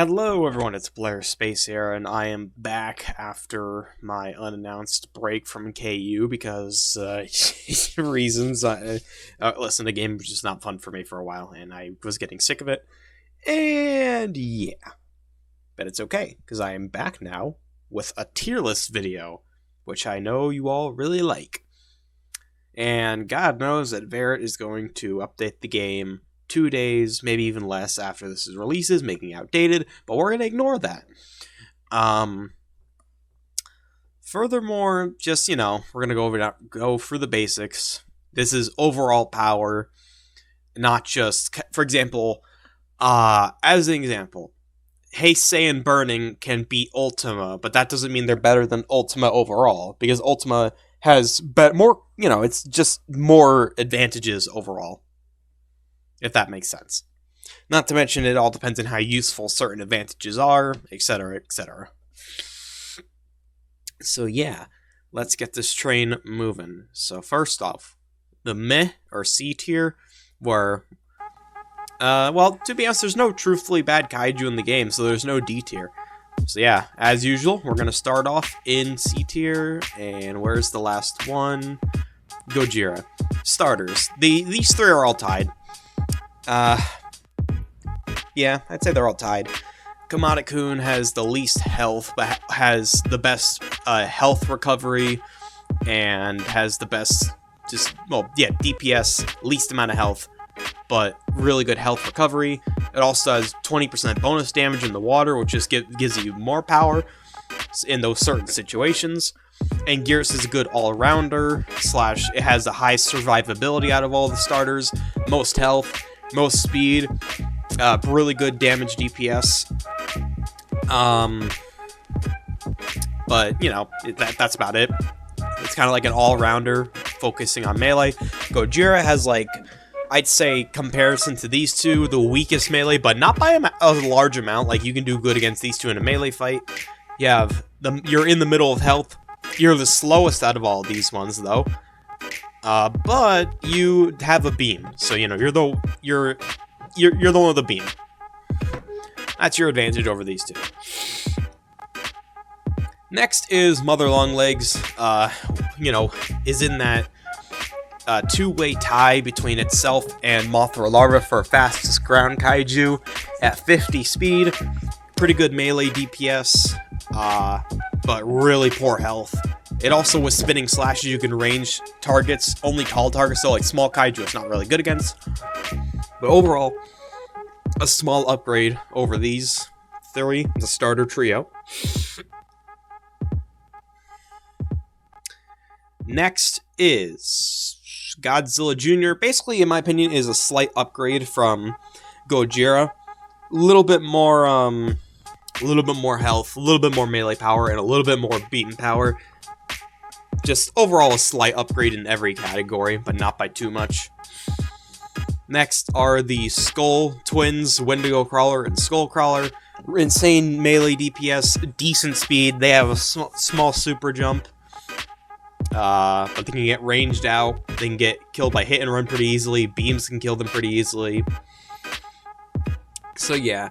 Hello everyone, it's Blair Space here, and I am back after my unannounced break from KU because reasons. Listen, the game was just not fun for me for a while, and I was getting sick of it. And yeah, but it's okay, because I am back now with a tier list video, which I know you all really like. And God knows that Verret is going to update the game 2 days, maybe even less after this is releases, making it outdated, but we're going to ignore that. Furthermore, just, we're going to go through the basics. This is overall power, not just, for example, as an example, Haste, Say, and Burning can beat Ultima, but that doesn't mean they're better than Ultima overall, because Ultima has more, it's just more advantages overall, if that makes sense. Not to mention, it all depends on how useful certain advantages are, etc., etc. So yeah, let's get this train moving. So first off, the meh or C tier were, well, to be honest, there's no truthfully bad kaiju in the game, so there's no D tier. So yeah, as usual, we're gonna start off in C tier, and where's the last one? Gojira. Starters. These three are all tied. Yeah, I'd say they're all tied. Kamada-kun has the least health, but has the best health recovery, and has the best, DPS, least amount of health, but really good health recovery. It also has 20% bonus damage in the water, which just gives you more power in those certain situations. And Geras is a good all-rounder, / it has the highest survivability out of all the starters, most health, most speed, really good damage DPS. But, that's about it. It's kind of like an all-rounder, focusing on melee. Gojira has, I'd say, comparison to these two, the weakest melee, but not by a large amount. You can do good against these two in a melee fight. You're in the middle of health. You're the slowest out of all of these ones, though. But you have a beam, so you're the one with the beam. That's your advantage over these two. Next is Mother Longlegs. Is in that two-way tie between itself and Mothra Larva for fastest ground kaiju at 50 speed. Pretty good melee DPS, but really poor health. It also, with spinning slashes, you can range targets, only tall targets, so small kaiju it's not really good against. But overall, a small upgrade over these three, the starter trio. Next is Godzilla Jr. Basically, in my opinion, is a slight upgrade from Gojira. A little bit more health, a little bit more melee power, and a little bit more beam power. Just overall a slight upgrade in every category, but not by too much. Next are the Skull Twins, Wendigo Crawler and Skull Crawler. Insane melee DPS, decent speed. They have a small super jump. But they can get ranged out. They can get killed by hit and run pretty easily. Beams can kill them pretty easily. So yeah.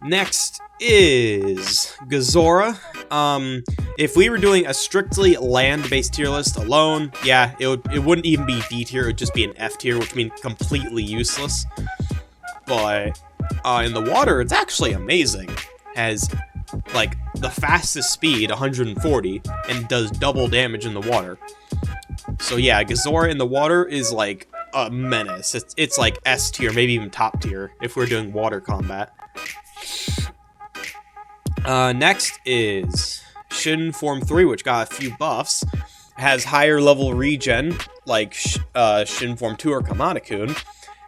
Next is Gezora. If we were doing a strictly land-based tier list alone, yeah, it wouldn't even be D tier, it would just be an F tier, which means completely useless. But in the water, it's actually amazing. Has the fastest speed, 140, and does double damage in the water. So yeah, Gezora in the water is a menace. It's S tier, maybe even top tier if we're doing water combat. Next is Shin Form 3, which got a few buffs. Has higher level regen, like Shin Form 2 or Kamada-kun.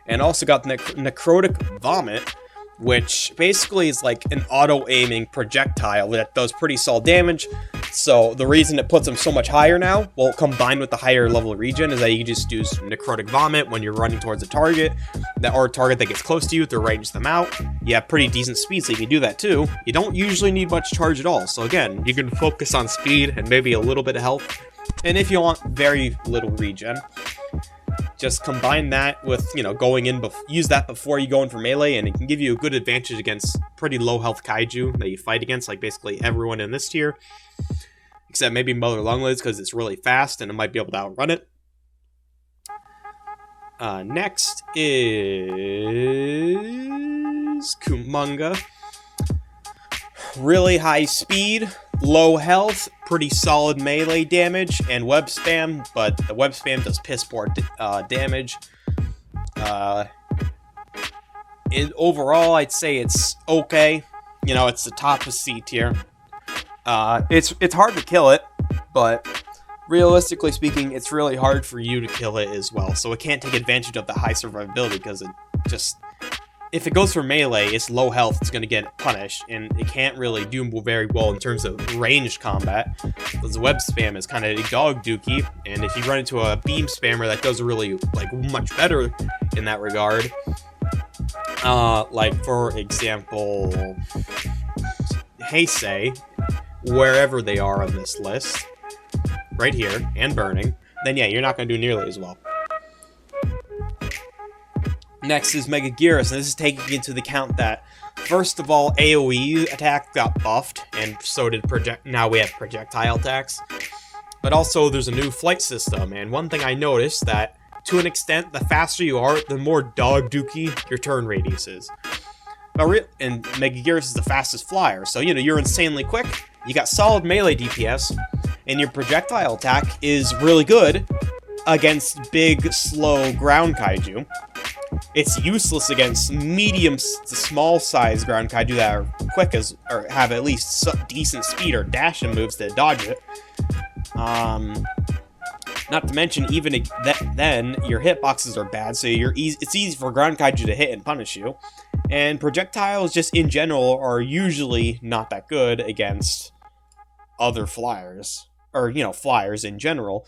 And also got Necrotic Vomit, which basically is an auto-aiming projectile that does pretty solid damage. So the reason it puts them so much higher now, well, combined with the higher level regen, is that you just use Necrotic Vomit when you're running towards a target, or a target that gets close to you to range them out. You have pretty decent speed, so you can do that too. You don't usually need much charge at all, so again, you can focus on speed and maybe a little bit of health, and if you want, very little regen. just combine that with, going in, use that before you go in for melee, and it can give you a good advantage against pretty low health kaiju that you fight against, like basically everyone in this tier. Except maybe Mother Lunglids, because it's really fast and it might be able to outrun it. Next is Kumonga. Really high speed, low health, pretty solid melee damage, and web spam, but the web spam does piss poor damage. Overall, I'd say it's okay. It's the top of C tier. It's hard to kill it, but realistically speaking, it's really hard for you to kill it as well. So it can't take advantage of the high survivability, because if it goes for melee, it's low health, it's going to get punished, and it can't really do very well in terms of ranged combat, because the web spam is kind of a dog dookie, and if you run into a beam spammer that does really, much better in that regard, for example, Heisei, wherever they are on this list, right here, and Burning, then yeah, you're not going to do nearly as well. Next is Megaguirus, and this is taking into account that, first of all, AoE attack got buffed, and so did now we have projectile attacks. But also, there's a new flight system, and one thing I noticed that, to an extent, the faster you are, the more dog dookie your turn radius is. And Megaguirus is the fastest flyer, so you're insanely quick, you got solid melee DPS, and your projectile attack is really good against big, slow ground kaiju. It's useless against medium to small size ground kaiju that are quick or have at least decent speed or dashing moves to dodge it. Not to mention, even then, your hitboxes are bad, so it's easy for ground kaiju to hit and punish you. And projectiles, just in general, are usually not that good against other flyers. Or, flyers in general.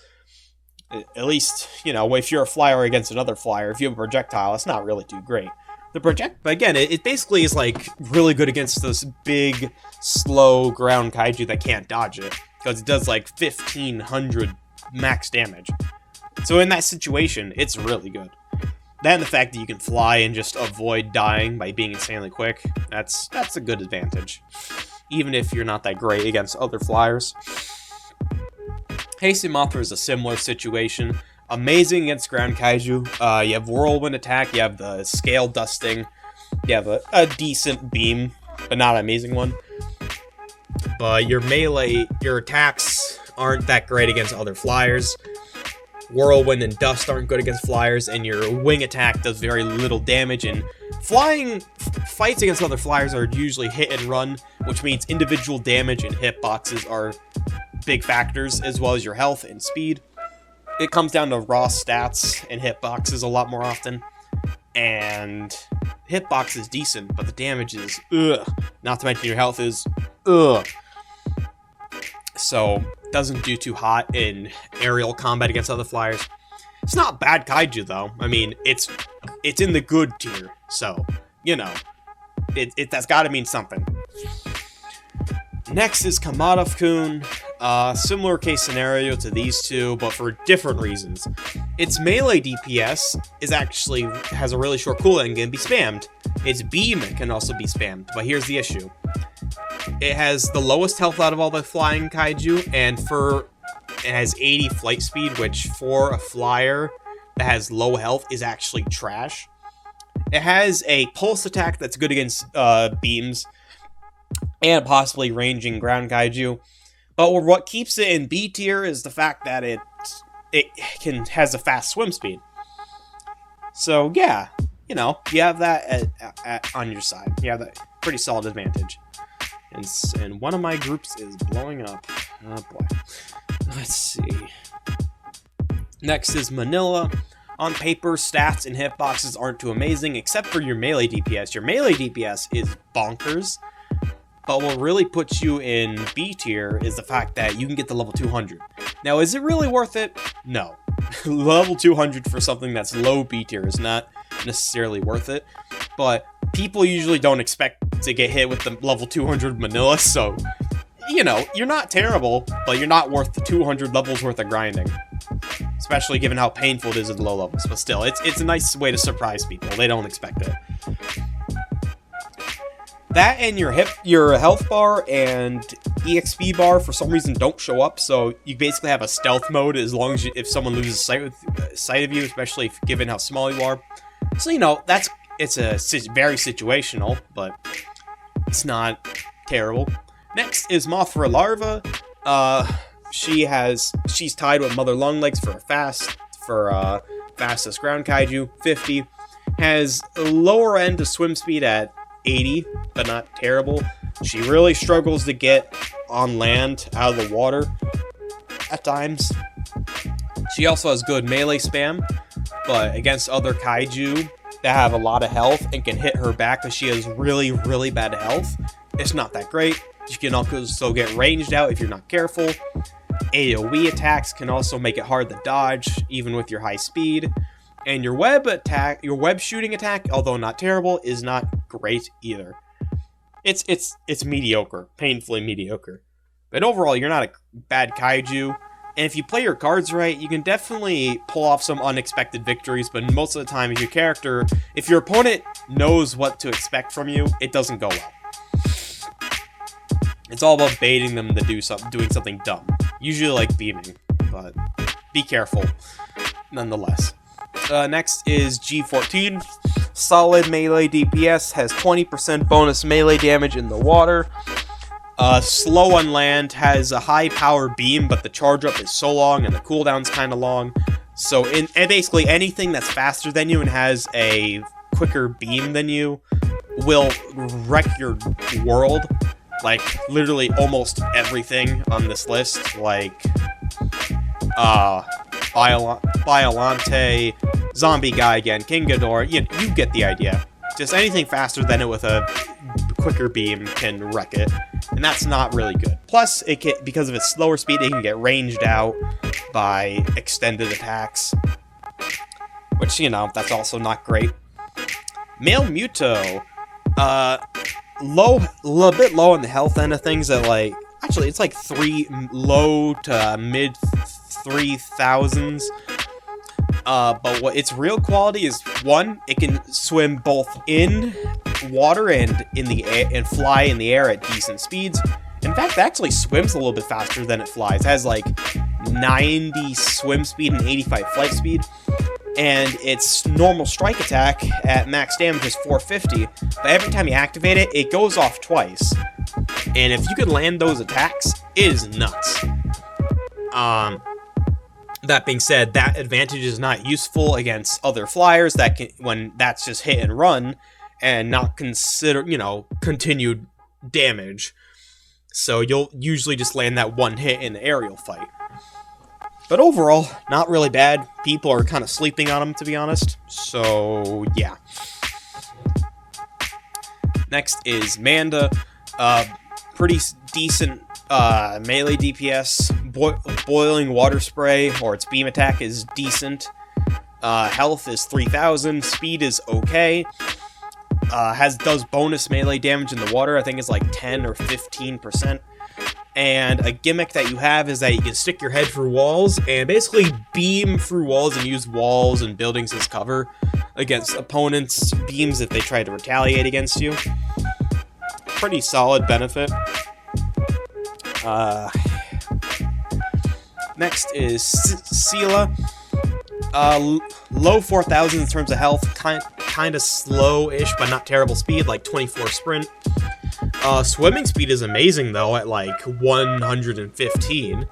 At least, if you're a flyer against another flyer, if you have a projectile, it's not really too great. But again, it basically is, really good against those big, slow ground kaiju that can't dodge it. Because it does, 1,500 max damage. So in that situation, it's really good. Then the fact that you can fly and just avoid dying by being insanely quick, that's a good advantage. Even if you're not that great against other flyers. Heisei Mothra is a similar situation. Amazing against ground kaiju. You have whirlwind attack, you have the scale dusting, you have a decent beam, but not an amazing one. But your attacks aren't that great against other flyers. Whirlwind and dust aren't good against flyers, and your wing attack does very little damage, and fights against other flyers are usually hit and run, which means individual damage and hitboxes are big factors, as well as your health and speed. It comes down to raw stats and hitboxes a lot more often, and hitbox is decent, but the damage is ugh. Not to mention your health is ugh. So, doesn't do too hot in aerial combat against other flyers. It's not bad kaiju, though. I mean, it's in the good tier, so, that's gotta mean something. Next is Kamadov-kun. Similar case scenario to these two, but for different reasons. Its melee DPS has a really short cooldown and can be spammed. Its beam can also be spammed, but here's the issue. It has the lowest health out of all the flying kaiju, and it has 80 flight speed, which for a flyer that has low health is actually trash. It has a pulse attack that's good against beams, and possibly ranging ground kaiju. But what keeps it in B tier is the fact that it has a fast swim speed. So yeah, you have that on your side. You have that pretty solid advantage. And one of my groups is blowing up. Oh boy. Let's see. Next is Manila. On paper, stats and hitboxes aren't too amazing, except for your melee DPS. Your melee DPS is bonkers. But what really puts you in B tier is the fact that you can get to level 200. Now, is it really worth it? No. Level 200 for something that's low B tier is not necessarily worth it. But people usually don't expect to get hit with the level 200 Manila, so, you're not terrible, but you're not worth the 200 levels worth of grinding. especially given how painful it is at the low levels. But still, it's a nice way to surprise people. They don't expect it. That and your health bar and EXP bar for some reason don't show up, so you basically have a stealth mode as long as if someone loses sight of you, especially given how small you are. So it's very situational, but it's not terrible. Next is Mothra Larva. She's tied with Mother Longlegs for fastest ground kaiju, 50. Has a lower end of swim speed at 80, but not terrible. She really struggles to get on land out of the water at times. She also has good melee spam, but against other kaiju that have a lot of health and can hit her back because she has really, really bad health, it's not that great. You can also get ranged out if you're not careful. AoE attacks can also make it hard to dodge, even with your high speed. And your web shooting attack, although not terrible, is not great either. It's mediocre, painfully mediocre. But overall, you're not a bad kaiju. And if you play your cards right, you can definitely pull off some unexpected victories. But most of the time, if your opponent knows what to expect from you, it doesn't go well. It's all about baiting them to doing something dumb. Usually like beaming, but be careful nonetheless. Next is G14. Solid melee DPS, has 20% bonus melee damage in the water. Slow on land, has a high power beam, but the charge up is so long and the cooldown's kind of long. So and basically anything that's faster than you and has a quicker beam than you will wreck your world. Like, literally almost everything on this list, like, Biollante, Zombie Guy again, King Ghidorah, you get the idea. Just anything faster than it with a quicker beam can wreck it, and that's not really good. Plus, because of its slower speed, it can get ranged out by extended attacks, which, that's also not great. Male Muto, a bit low on the health end of things at actually it's like low to mid 3000s. But what its real quality is, one, it can swim both in water and in the air and fly in the air at decent speeds. In fact, it actually swims a little bit faster than it flies. It has like 90 swim speed and 85 flight speed. And its normal strike attack at max damage is 450, but every time you activate it, it goes off twice. And if you can land those attacks, it is nuts. That being said, that advantage is not useful against other flyers when that's just hit and run and not consider, continued damage. So you'll usually just land that one hit in the aerial fight. But overall, not really bad. People are kind of sleeping on him, to be honest. So, yeah. Next is Manda. Pretty decent melee DPS. Boiling water spray, or its beam attack, is decent. Health is 3000. Speed is okay. Does bonus melee damage in the water. I think it's like 10 or 15%. And a gimmick that you have is that you can stick your head through walls and basically beam through walls and use walls and buildings as cover against opponents' beams if they try to retaliate against you. Pretty solid benefit. Next is Sela. Low 4000 in terms of health, kind of slow-ish, but not terrible speed, like 24 sprint. Swimming speed is amazing, though, at like 115.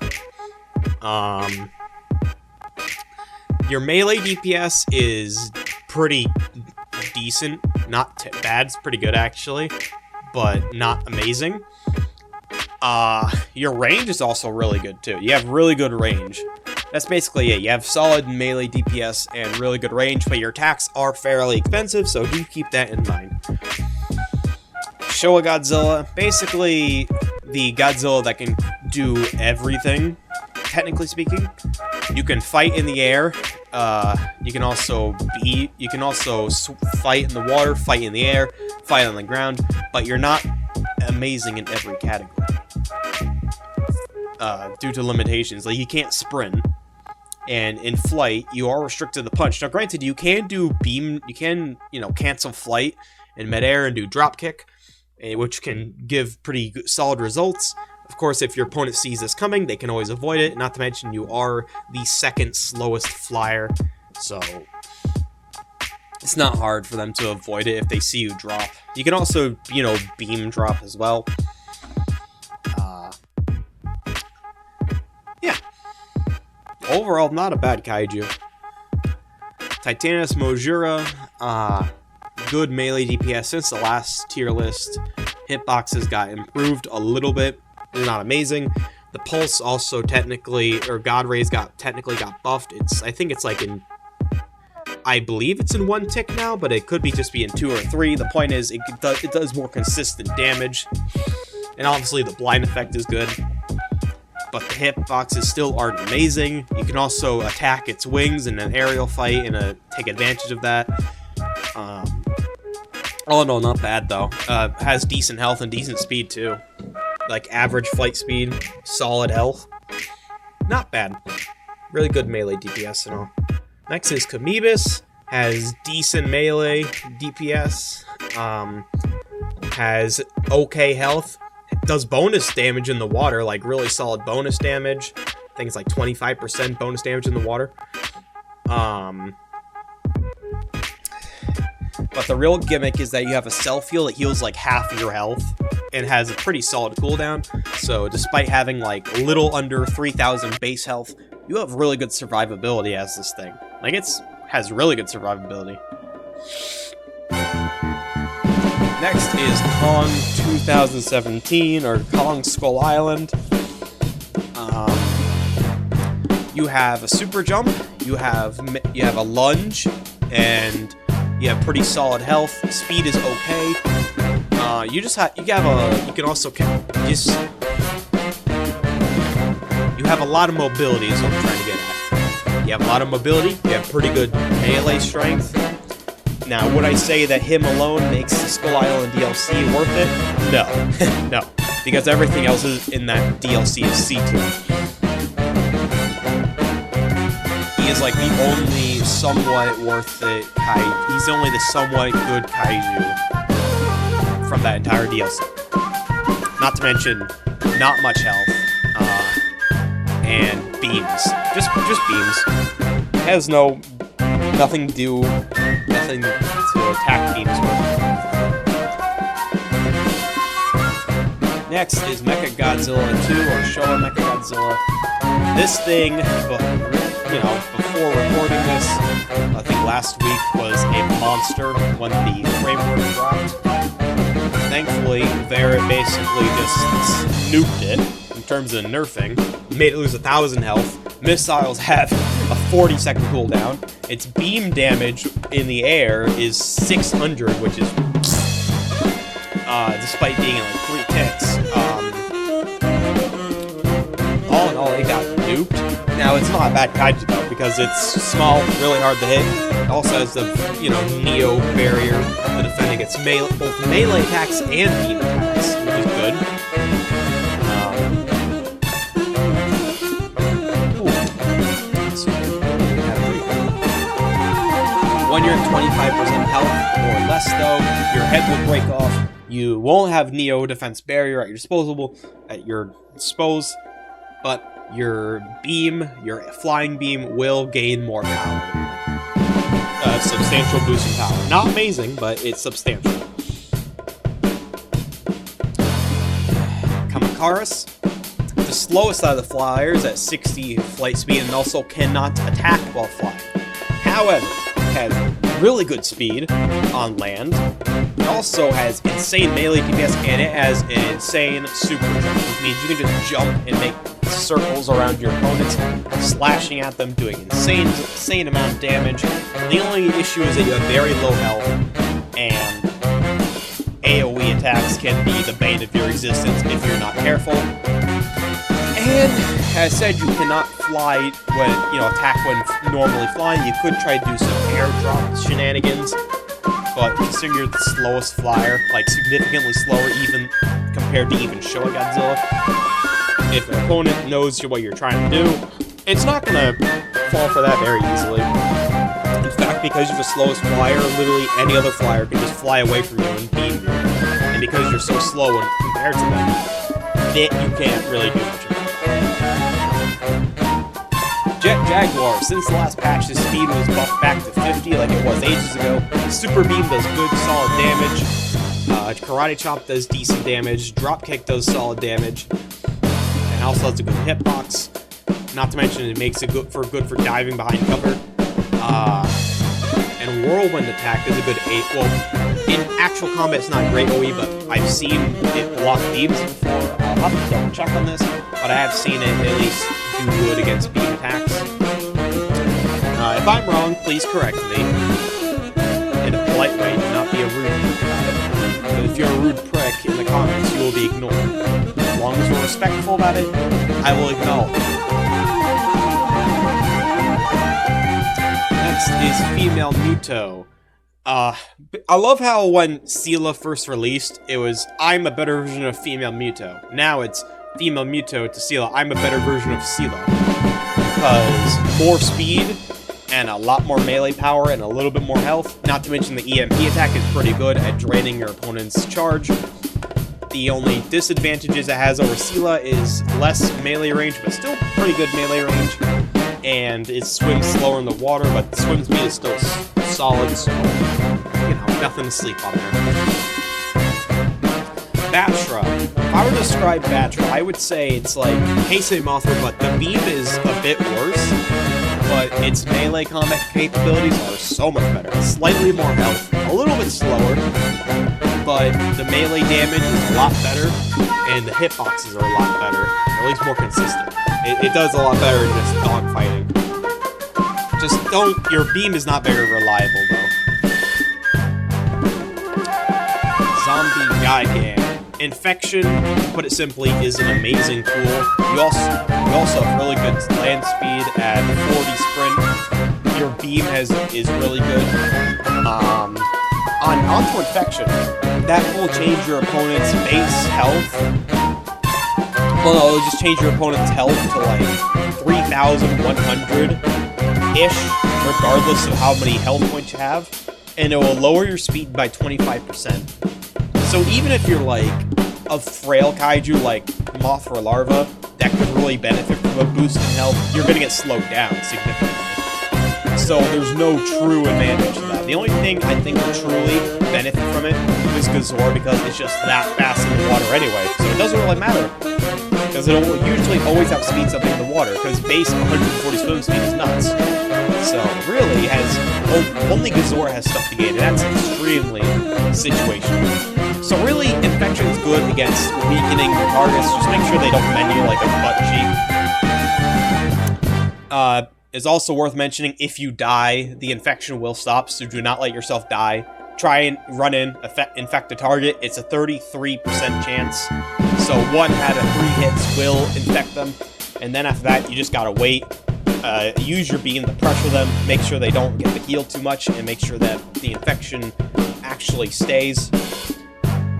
Your melee DPS is pretty decent. Not bad, it's pretty good, actually, but not amazing. Your range is also really good, too. You have really good range. That's basically it. You have solid melee DPS and really good range, but your attacks are fairly expensive, so do keep that in mind. Showa Godzilla, basically the Godzilla that can do everything, technically speaking. You can fight in the air, you can also fight in the water, fight in the air, fight on the ground, but you're not amazing in every category. Due to limitations, like you can't sprint. and in flight, you are restricted to punch. Now, granted, you can do beam, you can, cancel flight in midair and do drop kick, which can give pretty good, solid results. Of course, if your opponent sees this coming, they can always avoid it. Not to mention, you are the second slowest flyer, so it's not hard for them to avoid it if they see you drop. You can also, beam drop as well. Yeah. Overall, not a bad kaiju. Titanus Mojura, good melee DPS since the last tier list. Hitboxes got improved a little bit. They're not amazing. The Pulse also technically, or God Rays technically got buffed. I think it's like in, I believe it's in 1 tick now, but it could just be in 2 or 3. The point is, it does more consistent damage. And obviously the blind effect is good. But the hitboxes still aren't amazing. You can also attack its wings in an aerial fight and take advantage of that. All in all, not bad though. Has decent health and decent speed too. Like average flight speed, solid health. Not bad. Really good melee DPS and all. Next is Kamibis. Has decent melee DPS. Has okay health. Does bonus damage in the water, like really solid bonus damage. I think it's like 25% bonus damage in the water. But the real gimmick is that you have a self-heal that heals like half your health and has a pretty solid cooldown. So despite having like a little under 3,000 base health, you have really good survivability as this thing. Like has really good survivability. Next is Kong 2017, or Kong Skull Island. You have a super jump, you have a lunge, and you have pretty solid health. Speed is okay. You have a lot of mobility is what I'm trying to get at. You have a lot of mobility, you have pretty good melee strength. Now, would I say that him alone makes the Skull Island DLC worth it? No. No. Because everything else in that DLC is C-tier. He is like the only somewhat worth it kaiju. He's only the somewhat good kaiju from that entire DLC. Not to mention, not much health. And beams. Just beams. Has nothing to attack beams with. Next is Mechagodzilla 2, or Showa Mechagodzilla. This thing, before recording this, I think last week was a monster when the framework dropped. Thankfully, Vera basically just nuked it in terms of nerfing, made it lose 1,000 health. Missiles have a 40-second cooldown. Its beam damage in the air is 600, which is, despite being in like 3 ticks. All in all, it got nuked. Now, it's not a bad kaiju though, because it's small, really hard to hit. It also has the, Neo barrier to defend against both melee attacks and beam attacks, which is good. When you're at 25% health or less, though, your head will break off. You won't have Neo defense barrier at your disposal, but your flying beam will gain more power. A substantial boost in power. Not amazing, but it's substantial. Kamikaris, the slowest out of the flyers at 60 flight speed, and also cannot attack while flying. However, has really good speed on land. It also has insane melee DPS, and it has an insane super jump, which means you can just jump and make circles around your opponents, slashing at them, doing insane amount of damage. The only issue is that you have very low health, and AoE attacks can be the bane of your existence if you're not careful. And as I said, you cannot fly attack when normally flying. You could try to do some airdrop shenanigans, but considering you're the slowest flyer, like significantly slower even compared to even Showa Godzilla, if an opponent knows what you're trying to do, it's not gonna fall for that very easily. In fact, because you're the slowest flyer, literally any other flyer can just fly away from you and beam you. And because you're so slow when compared to them, you can't really do much about it. Jet Jaguar, since the last patch, his speed was buffed back to 50 like it was ages ago. Super Beam does good, solid damage. Karate Chop does decent damage. Drop Kick does solid damage. And also has a good hitbox. Not to mention it makes it good for diving behind cover. And Whirlwind Attack is a good 8. Well, in actual combat it's not great OE, but I've seen it block beams before. I'll have to double check on this, but I have seen it at least do good against beam attacks. If I'm wrong, please correct me. In a polite way, do not be a rude prick about it. But if you're a rude prick in the comments, you will be ignored. As long as we're respectful about it, I will acknowledge it. Next is Female Muto. I love how when Seela first released, it was, I'm a better version of Female Muto. Now it's Female Muto to Seela, I'm a better version of Seela. Because more speed, and a lot more melee power, and a little bit more health. Not to mention the EMP attack is pretty good at draining your opponent's charge. The only disadvantages it has over Seela is less melee range, but still pretty good melee range. And it swims slower in the water, but the swim speed is still solid, so, you know, nothing to sleep on there. Batra. If I were to describe Batra, I would say it's like Heisei Mothra, but the beam is a bit worse, but its melee combat capabilities are so much better. Slightly more health, a little bit slower, but the melee damage is a lot better, and the hitboxes are a lot better, or at least more consistent. It does a lot better than just dogfighting. Just don't, your beam is not very reliable though. Zombie Guy Gang. Infection, to put it simply, is an amazing tool. You also have really good land speed at 40 sprint. Your beam is really good. Onto Infection, that will change your opponent's base health. Well, no, it'll just change your opponent's health to like 3,100-ish, regardless of how many health points you have. And it will lower your speed by 25%. So even if you're like a frail kaiju like Mothra Larva that could really benefit from a boost in health, you're going to get slowed down significantly. So there's no true advantage to that. The only thing I think will truly benefit from it is Gazor, because it's just that fast in the water anyway. So it doesn't really matter, because it'll usually always outspeed something in the water, because base 140 swim speed is nuts. So really, only Gazor has stuff to gain, and that's extremely situational. So really, Infection's good against weakening your targets. Just make sure they don't menu like a butt cheek. It's also worth mentioning, if you die, the infection will stop, so do not let yourself die. Try and run in, infect a target. It's a 33% chance. So 1 out of 3 hits will infect them. And then after that, you just gotta wait. Use your beam to pressure them, make sure they don't get the heal too much, and make sure that the infection actually stays.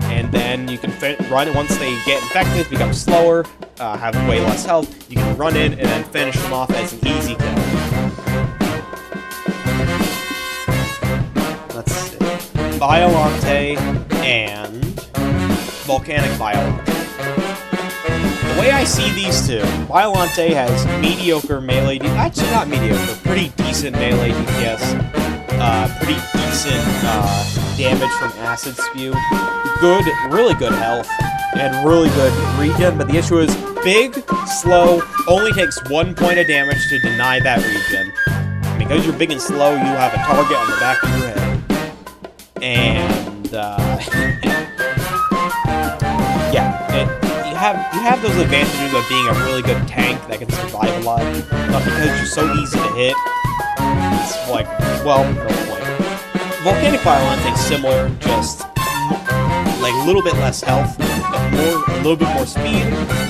And then you can run it once they get infected, become slower, have way less health. You can run in and then finish them off as an easy kill. Let's see. Violante and Volcanic Violante. The way I see these two, Violante has mediocre melee DPS, actually not mediocre, pretty decent melee DPS, pretty decent damage from Acid Spew, good, really good health, and really good regen, but the issue is big, slow, only takes 1 point of damage to deny that regen. And because you're big and slow, you have a target on the back of your head. And, yeah, you have those advantages of being a really good tank that can survive a lot, but because you're so easy to hit, it's like, well, no point. Volcanic Violante is similar, just like a little bit less health, but a little bit more speed,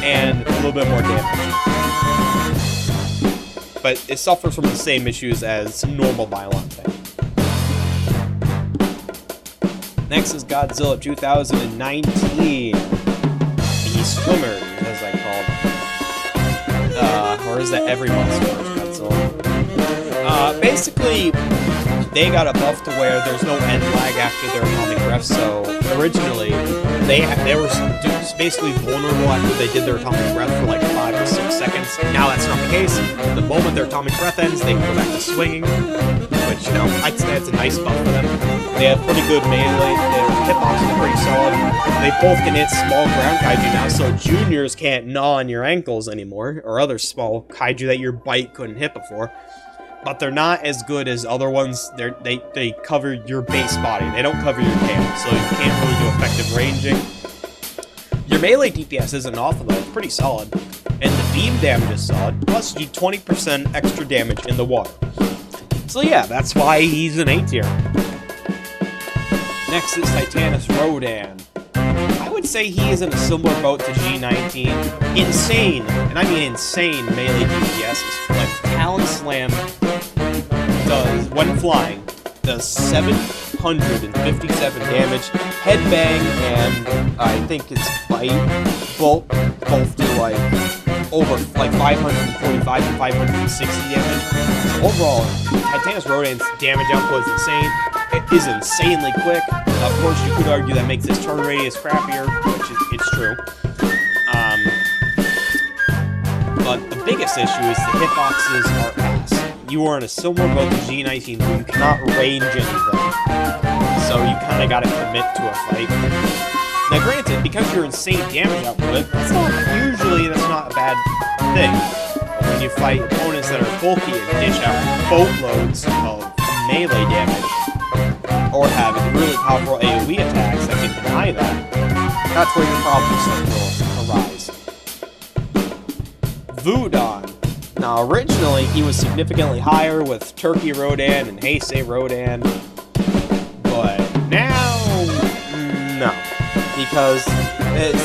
and a little bit more damage. But it suffers from the same issues as normal Violante. Next is Godzilla 2019. The Swimmers, as I call them. Or is that every monster is Godzilla? Basically, they got a buff to where there's no end lag after their atomic breath, so originally they were just basically vulnerable after they did their atomic breath for like 5 or 6 seconds. Now that's not the case. The moment their atomic breath ends, they can go back to swinging, which, you know, I'd say it's a nice buff for them. They have pretty good melee, their hitbox is pretty solid. They both can hit small ground kaiju now, so juniors can't gnaw on your ankles anymore, or other small kaiju that your bite couldn't hit before. But they're not as good as other ones. They cover your base body. They don't cover your tail, so you can't really do effective ranging. Your melee DPS isn't awful though, it's pretty solid. And the beam damage is solid, plus you do 20% extra damage in the water. So yeah, that's why he's an A tier. Next is Titanus Rodan. I would say he is in a similar boat to G19. Insane, and I mean insane melee DPS. Like Talon Slam does, when flying, does 757 damage. Headbang and I think it's Bite both do like over like 545 and 560 damage. So overall, Titanus Rodan's damage output is insane. It is insanely quick. Of course, you could argue that makes his turn radius crappier, which it's true. But the biggest issue is the hitboxes are ass. You are in a similar boat to G19 where you cannot range anything. So you kind of got to commit to a fight. Now granted, because you're insane damage output, that's not a bad thing. But when you fight opponents that are bulky and dish out boatloads of melee damage, or have really powerful AoE attacks that can deny that, that's where your problems start to arise. Voodon. Now, originally, he was significantly higher with Turkey Rodan and Heisei Rodan, but now, no. Because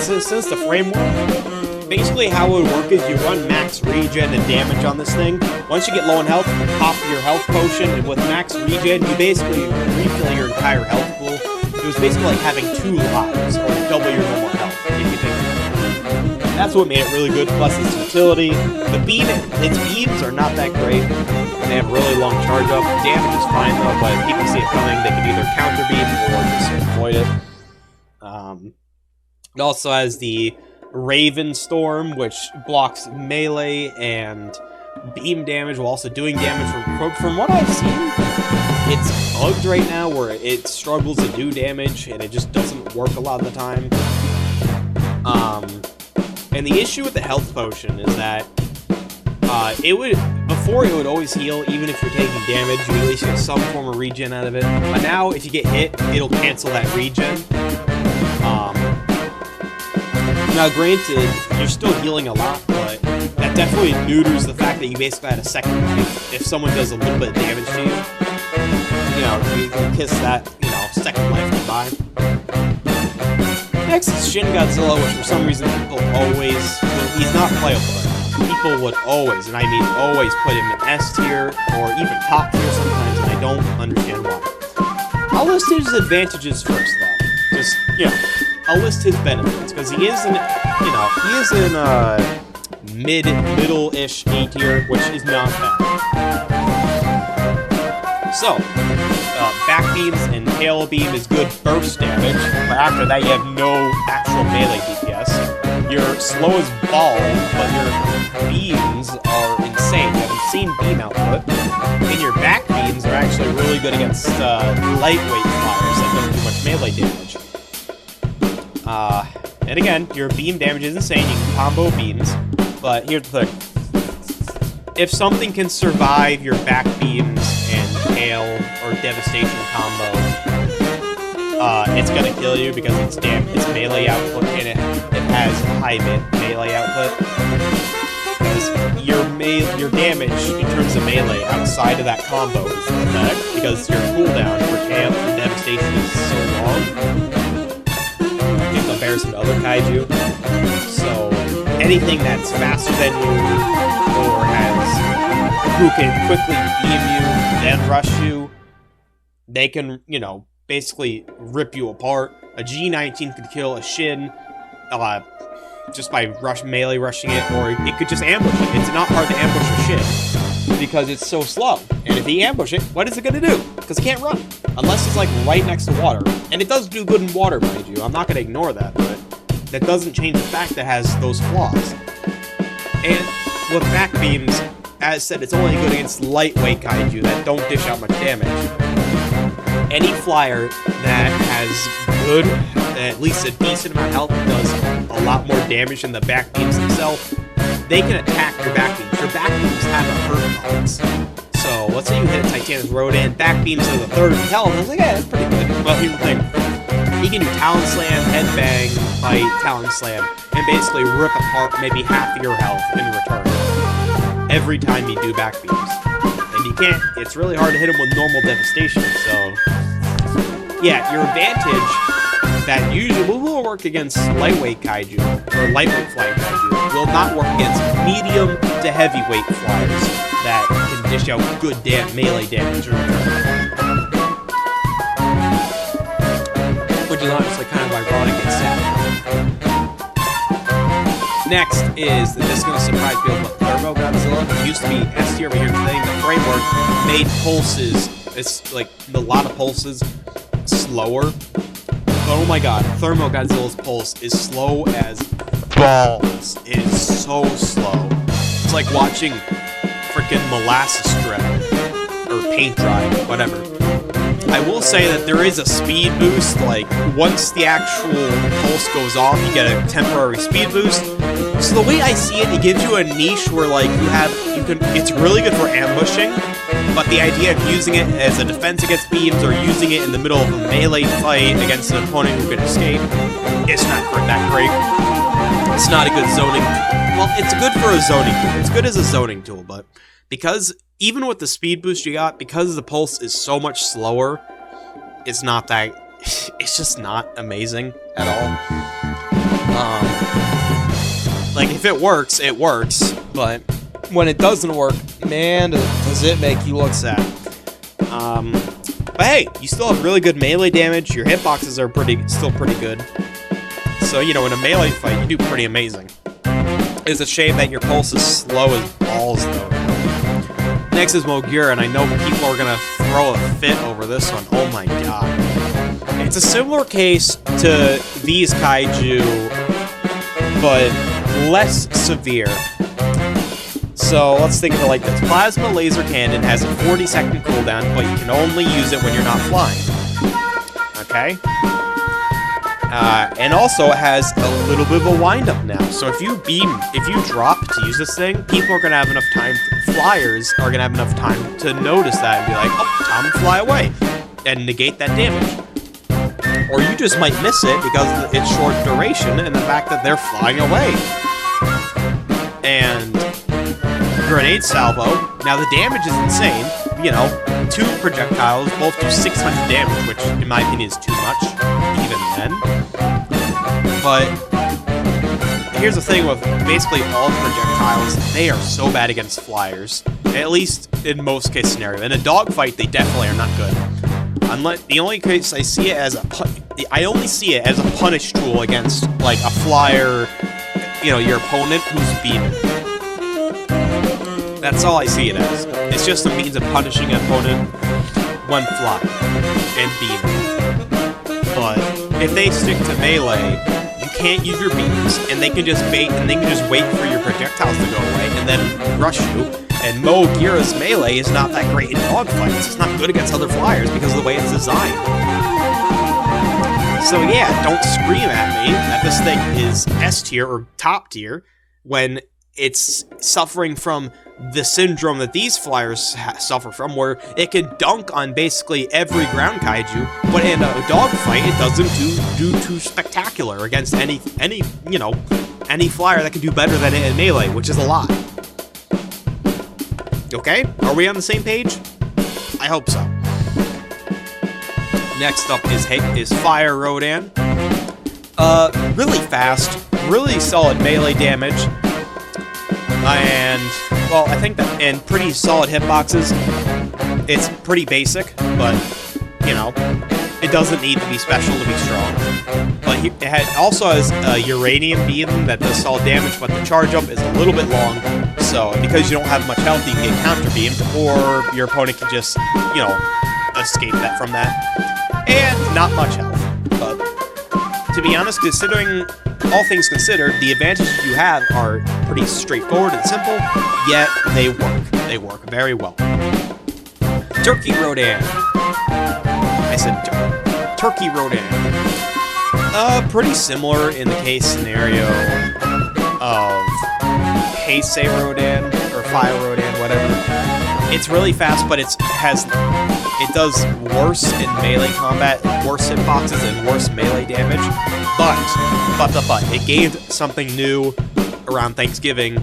since the framework, basically how it would work is you run max regen and damage on this thing. Once you get low in health, pop your health potion, and with max regen, you basically refill your entire health pool. It was basically like having 2 lives, or double your normal health, if you think about it. That's what made it really good, plus its utility. Its beams are not that great. They have really long charge up. Damage is fine though, but if people see it coming, they can either counter beam or just avoid it. It also has the Raven Storm, which blocks melee and beam damage while also doing damage. From what I've seen, it's bugged right now where it struggles to do damage and it just doesn't work a lot of the time. And the issue with the health potion is that before it would always heal even if you're taking damage. You at least get some form of regen out of it. But now if you get hit, it'll cancel that regen. Now granted, you're still healing a lot, but that definitely neuters the fact that you basically had a second life. If someone does a little bit of damage to you can kiss that, second life goodbye. Next is Shin Godzilla, which for some reason people he's not playable. People would always, and I mean always, put him in S tier, or even top tier sometimes, and I don't understand why. I'll list his advantages first, though. Just, I'll list his benefits, because he is in middle-ish A tier, which is not bad. So, back beams and tail beam is good burst damage, but after that you have no actual melee DPS. You're slow as balls, but your beams are insane. You have insane beam output, and your back beams are actually really good against lightweight flyers that don't do much melee damage. And again, your beam damage is insane. You can combo beams, but here's the thing. If something can survive your back beams and tail or devastation combo, it's gonna kill you because it's melee output and it has high melee output. Because your damage in terms of melee outside of that combo is pathetic because your cooldown for tail and devastation is so long in comparison to other kaiju. So anything that's faster than you or who can quickly beam you, then rush you, they can, basically rip you apart. A G19 could kill a Shin just by melee rushing it, or it could just ambush it. It's not hard to ambush a Shin. because it's so slow. And if you ambush it, what is it going to do? Because it can't run. Unless it's like right next to water. And it does do good in water, mind you. I'm not going to ignore that, but that doesn't change the fact that it has those flaws. And with back beams, as said, it's only good against lightweight kaiju that don't dish out much damage. Any flyer that has good, at least a decent amount of health, does a lot more damage than the back beams themselves, they can attack your back beams. Your back beams have a hurt box. So let's say you hit a Titanus Rodan, back beams to the third of health, and I was like, yeah, that's pretty good. Well, here's the thing. He can do Talon Slam, Headbang, Bite, Talon Slam, and basically rip apart maybe half of your health in return every time you do back beams. And you can't, it's really hard to hit him with normal devastation, so yeah, your advantage that usually will work against lightweight kaiju, or lightweight flying kaiju, will not work against medium to heavyweight flyers that can dish out good melee damage in return. Which is honestly kind of ironic and sad. Next is, this is going to surprise people, but Thermo Godzilla. It used to be S tier, but here's the thing, the framework made pulses, it's like a lot of pulses, slower. Oh my god, Thermo Godzilla's pulse is slow as balls. It is so slow. It's like watching freaking molasses strip, or paint dry, whatever. I will say that there is a speed boost, like, once the actual pulse goes off, you get a temporary speed boost. So the way I see it, it gives you a niche where, like, it's really good for ambushing, but the idea of using it as a defense against beams or using it in the middle of a melee fight against an opponent who can escape, it's not that great. It's not a good zoning. Well, it's good for a zoning tool. It's good as a zoning tool, but because even with the speed boost you got, because the pulse is so much slower, it's not that. It's just not amazing at all. Like, if it works, but when it doesn't work, man, does it make you look sad. But hey, you still have really good melee damage. Your hitboxes are still pretty good. So, you know, in a melee fight, you do pretty amazing. It's a shame that your pulse is slow as balls, though. Next is Mogira, and I know people are gonna throw a fit over this one. Oh my god. It's a similar case to these kaiju, but less severe. So let's think of it like this. Plasma Laser Cannon has a 40-second cooldown, but you can only use it when you're not flying. Okay? And also it has a little bit of a wind-up now. So if you drop to use this thing, people are gonna have enough time, flyers are gonna have enough time to notice that and be like, oh, time to fly away, and negate that damage. Or you just might miss it because it's short duration and the fact that they're flying away. And Grenade Salvo, now the damage is insane. You know, 2 projectiles, both do 600 damage, which in my opinion is too much, even then. But here's the thing with basically all projectiles, they are so bad against flyers, at least in most case scenario. In a dogfight, they definitely are not good. Unless the only case I see it as I only see it as a punish tool against like a flyer, you know, your opponent who's beaming. That's all I see it as. It's just a means of punishing an opponent when flying and beaming. But if they stick to melee, you can't use your beams, and they can just bait, and they can just wait for your projectiles to go away and then rush you. And Mogira's melee is not that great in dogfights. It's not good against other flyers because of the way it's designed. So yeah, don't scream at me that this thing is S tier or top tier when it's suffering from the syndrome that these flyers suffer from, where it can dunk on basically every ground kaiju, but in a dogfight, it doesn't do too spectacular against any flyer that can do better than it in melee, which is a lot. Okay? Are we on the same page? I hope so. Next up is Fire Rodan. Really fast, really solid melee damage, and well, I think that, and pretty solid hitboxes. It's pretty basic, but you know, It doesn't need to be special to be strong. But it also has a uranium beam that does solid damage, but the charge up is a little bit long. So because you don't have much health, you can get counter beamed, or your opponent can just, escape that from that. And not much health. But to be honest, considering all things considered, the advantages you have are pretty straightforward and simple, yet they work. They work very well. Turkey Rodan. I said Turkey Rodan. Pretty similar in the case scenario of Heisei Rodan, or Fire Rodan, whatever. It's really fast, but it does worse in melee combat, worse hitboxes, and worse melee damage. But, it gained something new around Thanksgiving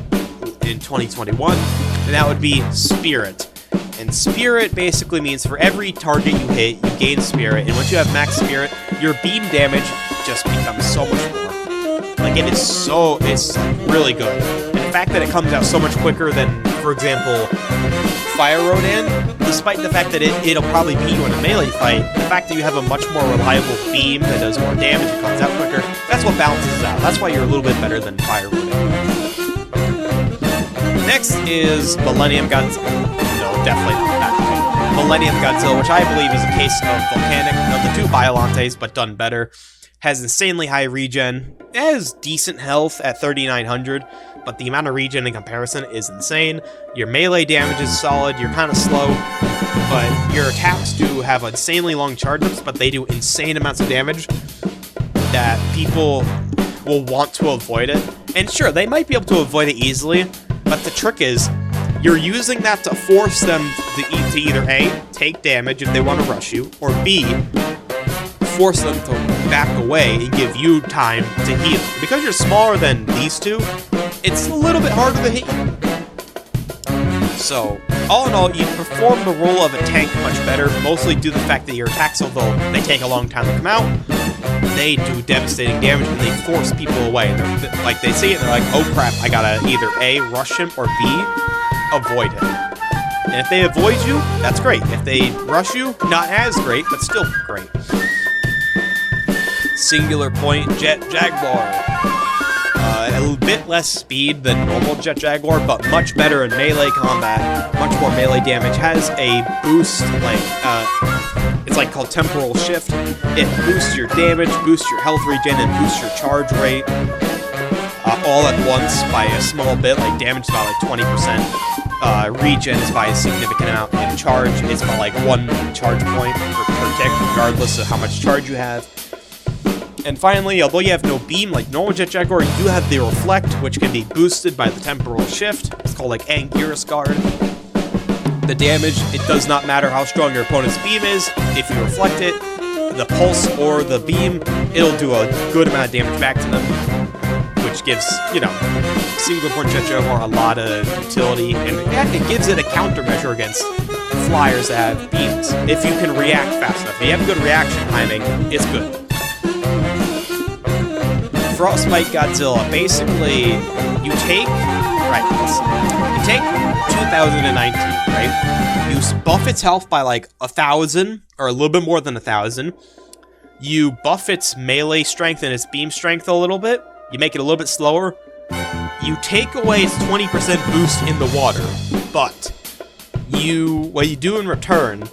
in 2021, and that would be Spirit. And Spirit basically means for every target you hit, you gain Spirit, and once you have max Spirit, your beam damage just becomes so much more. Like, it's really good. And the fact that it comes out so much quicker than, for example, Fire Rodan, despite the fact that it'll probably beat you in a melee fight, the fact that you have a much more reliable beam that does more damage, it comes out quicker, that's what balances out. That's why you're a little bit better than Fire Rodan. Next is Millennium Godzilla. No, definitely not. Millennium Godzilla, which I believe is a case of Volcanic, the two Biolantes, but done better. Has insanely high regen. It has decent health at 3,900, but the amount of regen in comparison is insane. Your melee damage is solid, you're kind of slow, but your attacks do have insanely long charge-ups, but they do insane amounts of damage that people will want to avoid it. And sure, they might be able to avoid it easily, but the trick is, you're using that to force them to either A, take damage if they want to rush you, or B, force them to back away and give you time to heal. Because you're smaller than these two, it's a little bit harder to hit you. So, all in all, you perform the role of a tank much better, mostly due to the fact that your attacks, although they take a long time to come out, they do devastating damage and they force people away. Like, they see it and they're like, oh crap, I gotta either A, rush him, or B, avoid him. And if they avoid you, that's great. If they rush you, not as great, but still great. Singular Point Jet Jaguar. A bit less speed than normal Jet Jaguar, but much better in melee combat, much more melee damage. Has a boost, it's like called Temporal Shift. It boosts your damage, boosts your health regen, and boosts your charge rate all at once by a small bit, like damage is by like 20%. Regen is by a significant amount, and charge is by like 1 charge point per tick, regardless of how much charge you have. And finally, although you have no beam like normal Jet Jaguar, you do have the Reflect, which can be boosted by the Temporal Shift. It's called like Anguirus Guard. The damage, it does not matter how strong your opponent's beam is. If you reflect it, the pulse or the beam, it'll do a good amount of damage back to them, which gives, Singular Point Jet Jaguar a lot of utility, and it gives it a countermeasure against flyers that have beams. If you can react fast enough, if you have good reaction timing, it's good. Frostbite Godzilla, basically, you take 2019, right? You buff its health by like 1,000, or a little bit more than 1,000. You buff its melee strength and its beam strength a little bit. You make it a little bit slower. You take away its 20% boost in the water, but what you do in return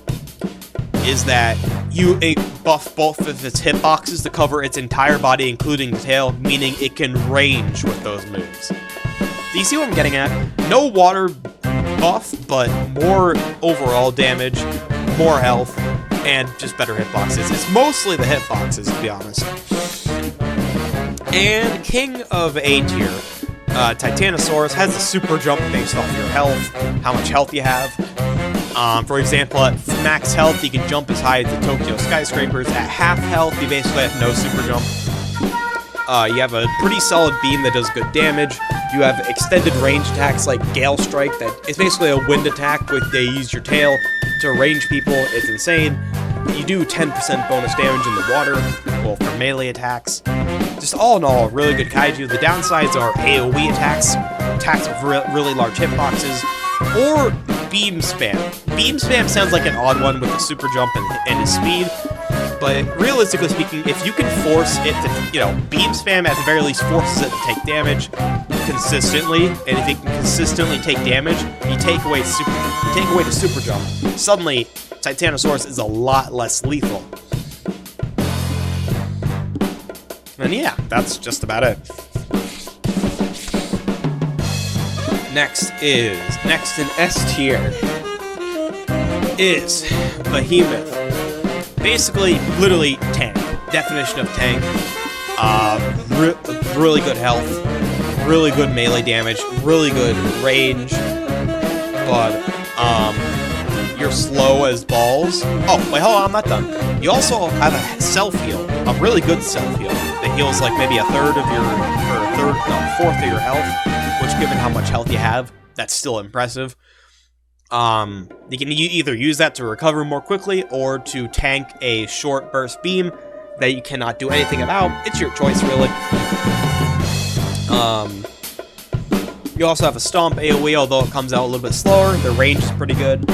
is that you buff both of its hitboxes to cover its entire body, including the tail, meaning it can range with those moves. Do you see what I'm getting at? No water buff, but more overall damage, more health, and just better hitboxes. It's mostly the hitboxes, to be honest. And King of A tier, Titanosaurus has a super jump based off your health, how much health you have. For example, at max health, you can jump as high as the Tokyo skyscrapers. At half health, you basically have no super jump. You have a pretty solid beam that does good damage. You have extended range attacks like Gale Strike, that is basically a wind attack with they use your tail to range people. It's insane. You do 10% bonus damage in the water, well, for melee attacks. Just all in all, really good kaiju. The downsides are AoE attacks with really large hitboxes, or beam spam. Beam spam sounds like an odd one with the super jump and his speed, But realistically speaking, if you can force it to, beam spam at the very least forces it to take damage consistently, and if it can consistently take damage, you take away the super jump. Suddenly, Titanosaurus is a lot less lethal. And yeah, that's just about it. Next in S tier is Behemoth. Basically, literally tank. Definition of tank. Really good health, really good melee damage, really good range, but you're slow as balls. Oh, wait, hold on, I'm not done. You also have a self-heal, a really good self-heal that heals like maybe fourth of your health, which given how much health you have, that's still impressive. You can either use that to recover more quickly or to tank a short burst beam that you cannot do anything about. It's your choice, really. You also have a Stomp AoE, although it comes out a little bit slower. The range is pretty good.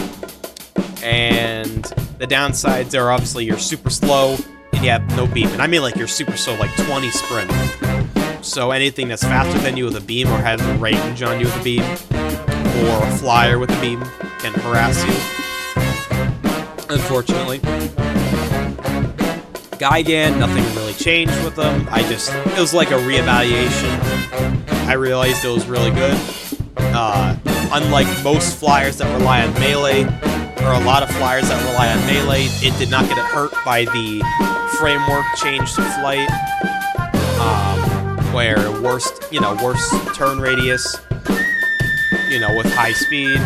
And the downsides are obviously you're super slow and you have no beam. And I mean like you're super slow, like 20 sprint. So anything that's faster than you with a beam or has a range on you with a beam, or a flyer with a beam, can harass you. Unfortunately. Gigan, nothing really changed with them. It was like a reevaluation. I realized it was really good. Unlike most flyers that rely on melee, or a lot of flyers that rely on melee, it did not get hurt by the framework change to flight, where worse turn radius, with high speed.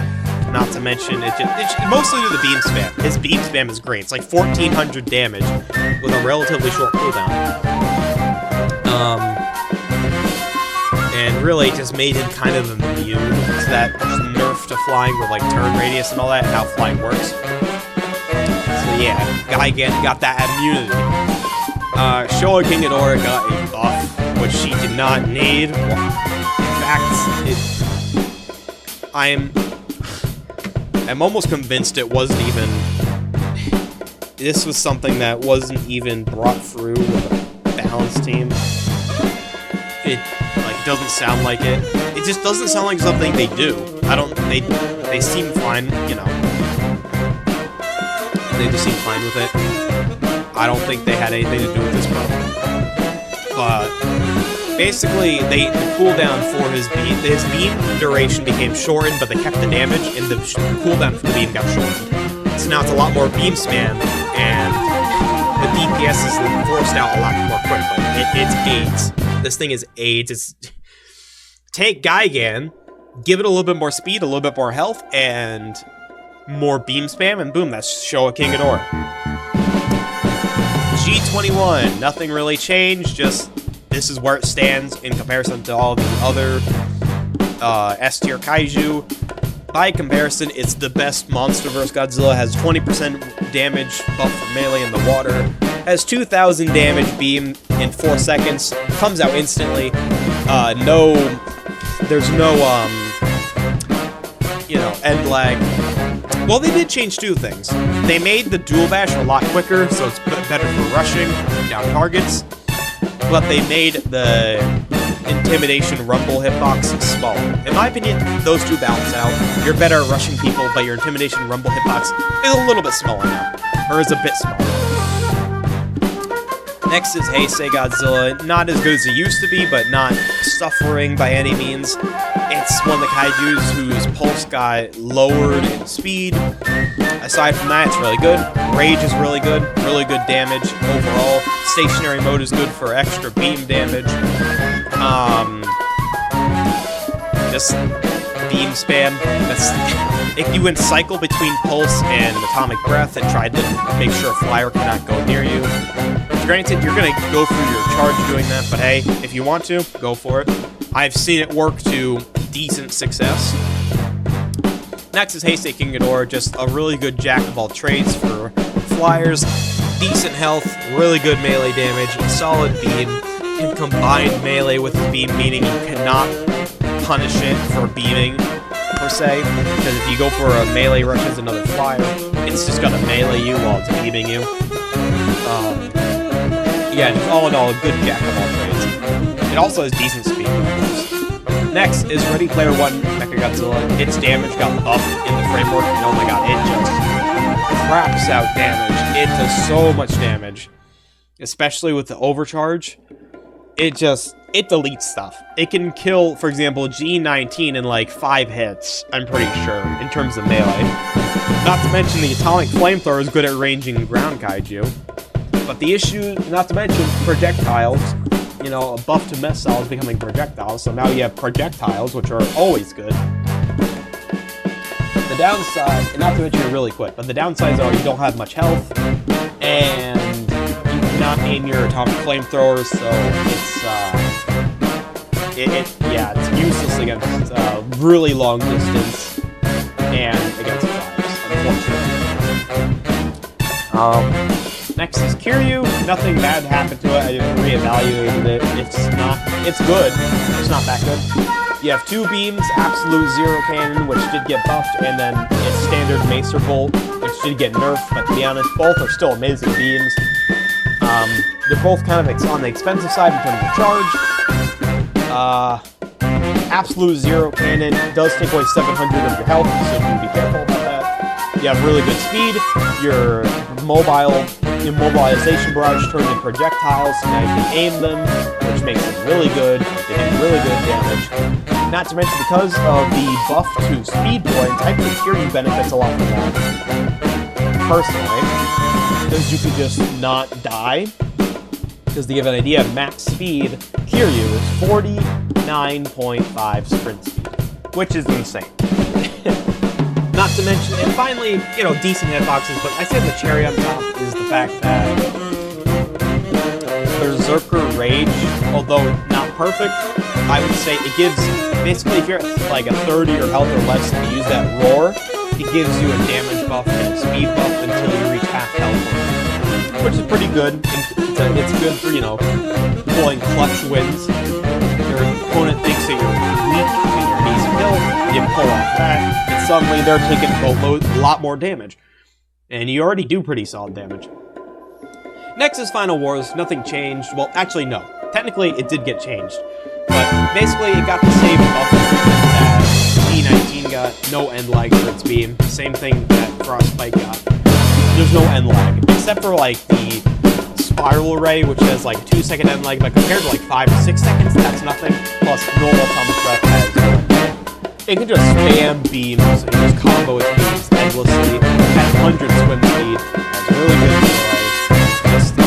Not to mention, it's mostly to the beam spam. His beam spam is great. It's like 1,400 damage with a relatively short cooldown. And really just made him kind of immune to that nerf to flying with like turn radius and all that, and how flying works. So yeah, Gigan got that immunity. Showa King Ghidorah got a buff, which she did not need. In fact, I'm almost convinced it wasn't even... This was something that wasn't even brought through with a balanced team. It, doesn't sound like it. It just doesn't sound like something they do. They seem fine, They just seem fine with it. I don't think they had anything to do with this problem. But... basically, the cooldown for his beam duration became shortened, but they kept the damage, and the cooldown for the beam got shortened. So now it's a lot more beam spam, and the DPS is forced out a lot more quickly. It's AIDS. This thing is AIDS. Take Gigan, give it a little bit more speed, a little bit more health, and more beam spam, and boom, that's Showa King Ghidorah. G21, nothing really changed, just... this is where it stands in comparison to all the other S-tier kaiju. By comparison, it's the best monster vs. Godzilla. Has 20% damage buff for melee in the water. Has 2,000 damage beam in 4 seconds. Comes out instantly. There's no end lag. Well, they did change 2 things. They made the dual bash a lot quicker, so it's better for rushing down targets. But they made the Intimidation Rumble hitbox smaller. In my opinion, those 2 balance out. You're better at rushing people, but your Intimidation Rumble hitbox is a little bit smaller now. Or is a bit smaller. Next is Heisei Godzilla. Not as good as it used to be, but not suffering by any means. It's one of the kaijus whose pulse got lowered in speed. Aside from that, it's really good. Rage is really good damage overall. Stationary mode is good for extra beam damage. Just beam spam. If you would cycle between Pulse and Atomic Breath and tried to make sure a flyer cannot go near you. Granted, you're going to go through your charge doing that, but hey, if you want to, go for it. I've seen it work to decent success. Next is Heisei King Ghidorah, just a really good jack of all trades for flyers. Decent health, really good melee damage, solid beam, and combined melee with the beam, meaning you cannot punish it for beaming, per se, because if you go for a melee rush as another flyer, it's just gonna melee you while it's beaming you. Yeah, just all in all, a good jack of all trades. It also has decent speed. Next is Ready Player One Mechagodzilla. Its damage got buffed in the framework, and oh my god, it just craps out damage. It does so much damage. Especially with the overcharge. It deletes stuff. It can kill, for example, G19 in like 5 hits, I'm pretty sure, in terms of melee. Not to mention the Atomic Flamethrower is good at ranging ground kaiju. But the issue, not to mention projectiles, you know, a buff to missiles becoming projectiles, so now you have projectiles, which are always good. The downside, and not to mention you're really quick, but the downsides are you don't have much health, and you cannot aim your Atomic Flamethrower, so it's useless against really long distance and against flyers, unfortunately. Next is Kiryu. Nothing bad happened to it. I just reevaluated it. It's good. It's not that good. You have 2 beams, Absolute Zero Cannon, which did get buffed, and then its standard Macer Bolt, which did get nerfed, but to be honest, both are still amazing beams. They're both kind of on the expensive side in terms of charge. Absolute Zero Cannon does take away 700 of your health, so you can be careful about that. You have really good speed. Your immobilization barrage turns into projectiles, so now you can aim them, which makes them really good. They do really good damage. Not to mention, because of the buff to speed points, I think Kiryu benefits a lot from that. Personally, because you could just not die. Because to give an idea, max speed, Kiryu is 49.5 sprint speed, which is insane. Not to mention, and finally, you know, decent hitboxes, but I said the cherry on top is the fact that Berserker Rage, although not perfect, I would say it gives, basically if you're at like a 30 or health or less and you use that Roar, it gives you a damage buff and a speed buff until you reach half health, which is pretty good. It's good for, you know, pulling clutch wins. Your opponent thinks that you're weak and you're an easy kill, you pull off that, and suddenly they're taking a lot more damage. And you already do pretty solid damage. Next is Final Wars. Nothing changed. Well, actually, no. Technically, it did get changed. But basically, it got the same buff that G19 got. No end lag for its beam. Same thing that Frostbite got. There's no end lag. Except for, like, the Spiral Array, which has, like, 2-second end lag. But compared to, like, 5 or 6 seconds, that's nothing. Plus, normal Atomic Breath has no end lag. It can just spam beams and just combo its beams endlessly. At 100 swim speed. Has really good melee.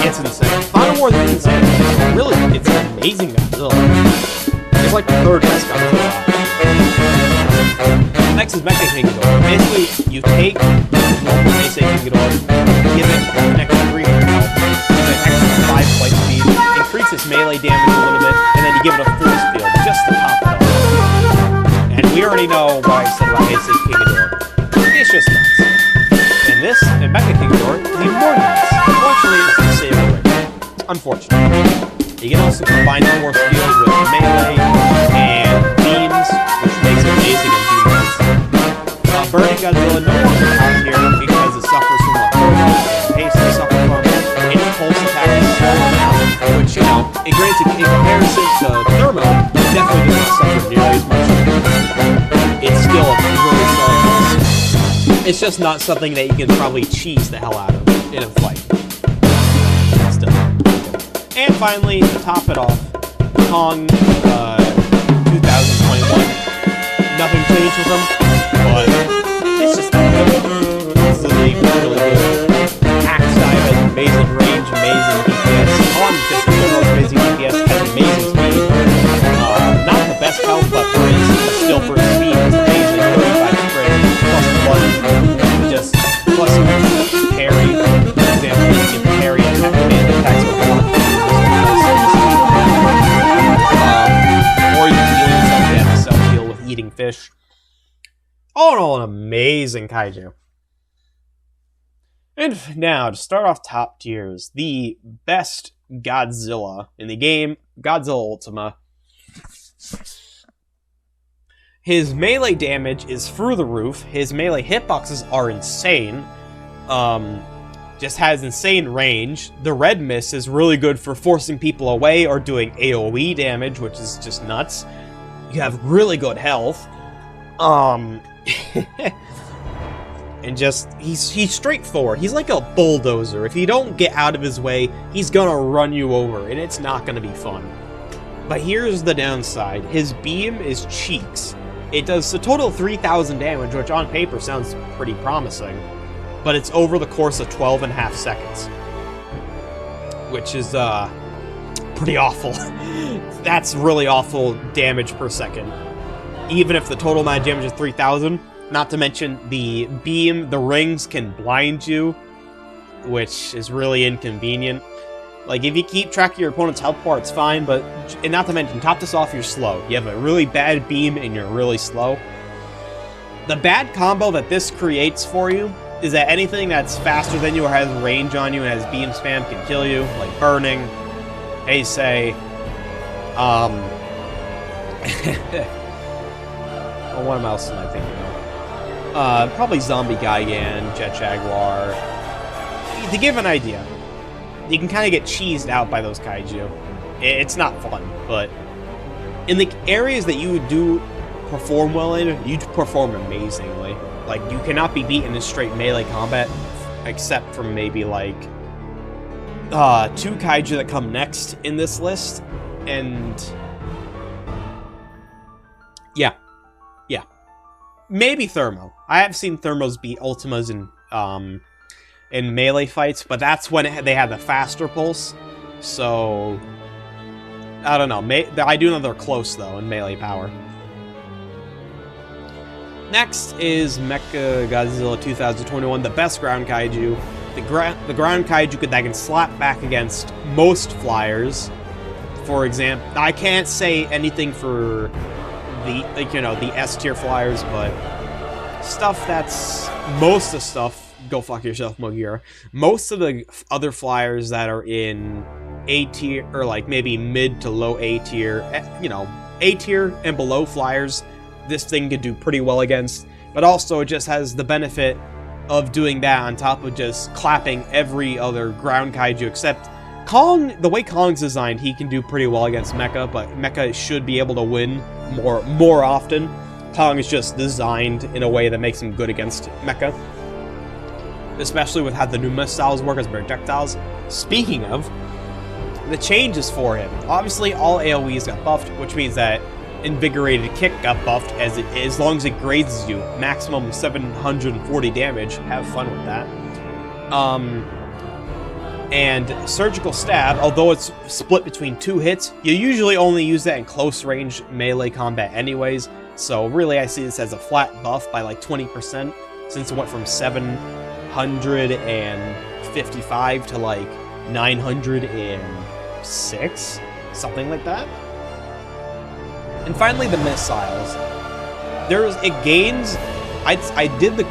It's insane. Final Wars is insane. It's an amazing Godzilla. It's like the 3rd best Godzilla. Next is Mecha King Ghidorah. Basically, you take normal Mecha King Ghidorah, give it an extra 300 health, give it an extra 5 flight speed, increase its melee damage a little bit, and then you give it a force field just to top it off. And we already know what I said about Mecha King Ghidorah. It's just nuts. And this, and Mecha King Ghidorah, is even more nuts. Unfortunately, it's the same way. Unfortunately. You can also combine the force field with melee and beams, which makes it amazing in beam runs. Burning Godzilla no longer out here because it suffers from a thermal and haste to suffer from. Its pulse attack is slow now, which, you know, in comparison to thermal, it definitely does not suffer nearly as much. It's still a really solid pulse. It's just not something that you can probably cheese the hell out of in a fight. Still. And finally, to top it off, Kong 2021. Nothing changed with them, but it's just not good. This is really good. Axe Dive has amazing range, amazing DPS. Kong just in general has amazing DPS, has amazing speed. Not the best health, but still for his speed, it's amazing. 35 sprint, plus 1, just plus parry. For example, you can parry attack, melee attacks with 1. Or you can heal yourself, you have to self-heal with eating fish. All in all, an amazing kaiju. And now, to start off top tiers, the best Godzilla in the game, Godzilla Ultima. His melee damage is through the roof. His melee hitboxes are insane. just has insane range. The red mist is really good for forcing people away or doing AoE damage, which is just nuts. You have really good health. And just, he's straightforward. He's like a bulldozer. If you don't get out of his way, he's gonna run you over, and it's not gonna be fun. But here's the downside. His beam is cheeks. It does a total of 3,000 damage, which on paper sounds pretty promising. But it's over the course of 12.5 seconds. Which is, pretty awful. That's really awful damage per second. Even if the total amount of damage is 3,000, not to mention the beam, the rings can blind you, which is really inconvenient. Like, if you keep track of your opponent's health bar, it's fine, but, and not to mention, top this off, you're slow. You have a really bad beam and you're really slow. The bad combo that this creates for you is that anything that's faster than you or has range on you and has beam spam can kill you, like Burning, Heisei, oh, what else am I thinking of? Probably Zombie Gigan, Jet Jaguar. To give an idea, you can kind of get cheesed out by those kaiju. It's not fun, but in the areas that you do perform well in, you perform amazingly. Like, you cannot be beaten in straight melee combat, except for maybe, like, 2 kaiju that come next in this list, and yeah. Maybe Thermo. I have seen Thermos beat Ultimas in melee fights, but that's when they have the faster pulse, so I don't know. I do know they're close, though, in melee power. Next is Mecha Godzilla 2021, the best ground kaiju. The ground kaiju that can slap back against most flyers. For example, I can't say anything for the, like, you know, the S tier flyers, but stuff that's most of the stuff. Go fuck yourself, Mogira. Most of the other flyers that are in A tier, or like maybe mid to low A tier, you know, A tier and below flyers, this thing could do pretty well against. But also, it just has the benefit of doing that on top of just clapping every other ground kaiju except Kong. The way Kong's designed, he can do pretty well against Mecha, but Mecha should be able to win more often. Kong is just designed in a way that makes him good against Mecha, especially with how the new missiles work as projectiles. Speaking of, the changes for him. Obviously, all AoEs got buffed, which means that Invigorated Kick got buffed as long as it grazes you. Maximum 740 damage. Have fun with that. And Surgical Stab, although it's split between 2 hits, you usually only use that in close range melee combat anyways. So really, I see this as a flat buff by like 20%, since it went from 755 to like 906, something like that. And finally, the missiles. It gains. I did the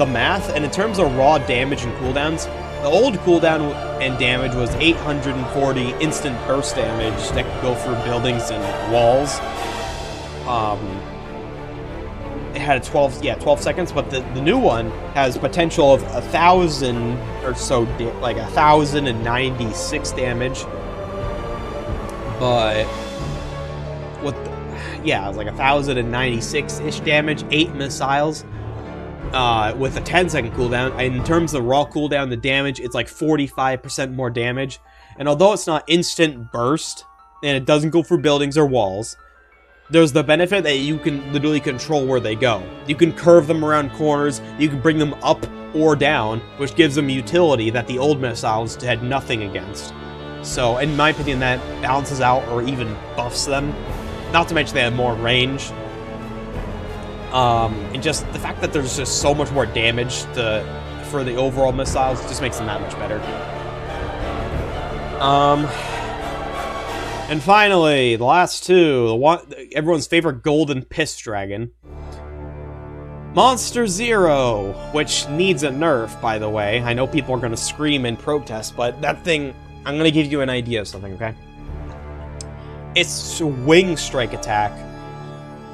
math, and in terms of raw damage and cooldowns, the old cooldown and damage was 840 instant burst damage that could go through buildings and walls. It had a 12 seconds, but the new one has potential of 1,000 or so, like 1,096 damage. But it was like 1,096-ish damage, 8 missiles, with a 10-second cooldown. And in terms of raw cooldown, the damage, it's like 45% more damage. And although it's not instant burst, and it doesn't go through buildings or walls, there's the benefit that you can literally control where they go. You can curve them around corners, you can bring them up or down, which gives them utility that the old missiles had nothing against. So, in my opinion, that balances out or even buffs them. Not to mention they have more range. And just the fact that there's just so much more damage for the overall missiles just makes them that much better. And finally, the last two, everyone's favorite golden piss dragon. Monster Zero, which needs a nerf, by the way. I know people are going to scream and protest, but that thing, I'm going to give you an idea of something, okay? Its wing strike attack,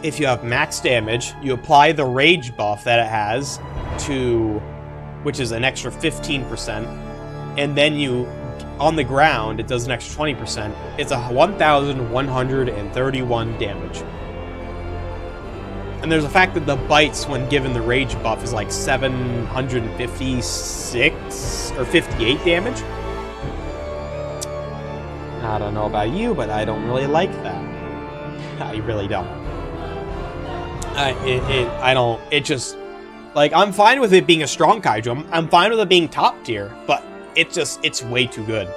if you have max damage, you apply the rage buff that it has to which is an extra 15%, and then you, on the ground, it does an extra 20%. It's a 1,131 damage. And there's the fact that the bites, when given the rage buff, is like 756 or 58 damage. I don't know about you, but I don't really like that. I really don't. I'm fine with it being a strong kaiju. I'm fine with it being top tier, but it's way too good.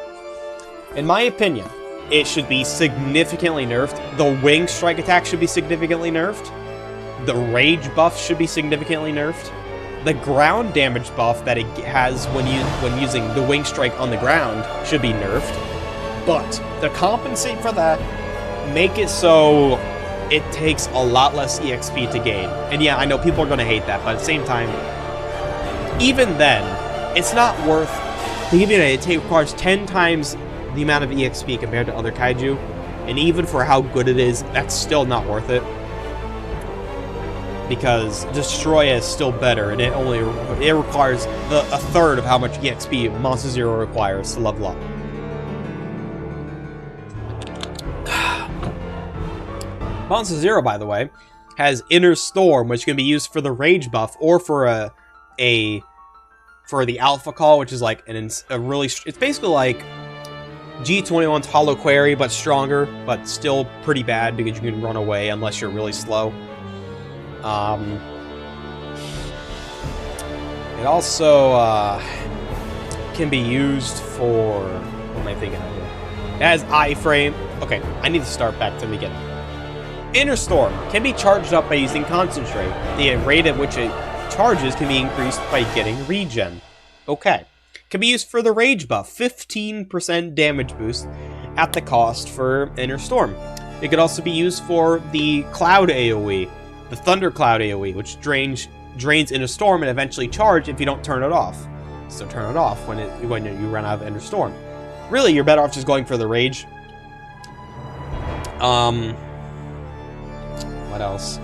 In my opinion, it should be significantly nerfed. The wing strike attack should be significantly nerfed. The rage buff should be significantly nerfed. The ground damage buff that it has when using the wing strike on the ground should be nerfed. But to compensate for that, make it so it takes a lot less EXP to gain. And yeah, I know people are going to hate that, but at the same time, even then, it's not worth... To give you an idea, it requires 10 times the amount of EXP compared to other kaiju, and even for how good it is, that's still not worth it. Because Destroya is still better, and it requires a third of how much EXP Monster Zero requires to level up. Monster Zero, by the way, has Inner Storm, which can be used for the Rage buff, or for the Alpha Call, which is like a really... It's basically like G21's Hollow Quarry, but stronger, but still pretty bad because you can run away unless you're really slow. It also can be used for... What am I thinking of here? It has iframe. Okay, I need to start back to the beginning. Inner Storm can be charged up by using Concentrate. The rate at which it charges can be increased by getting regen. Okay. Can be used for the Rage buff, 15% damage boost at the cost for Inner Storm. It could also be used for the Cloud AoE, the Thundercloud AoE, which drains Inner Storm and eventually charge if you don't turn it off. So turn it off when you run out of Inner Storm. Really, you're better off just going for the Rage. What else?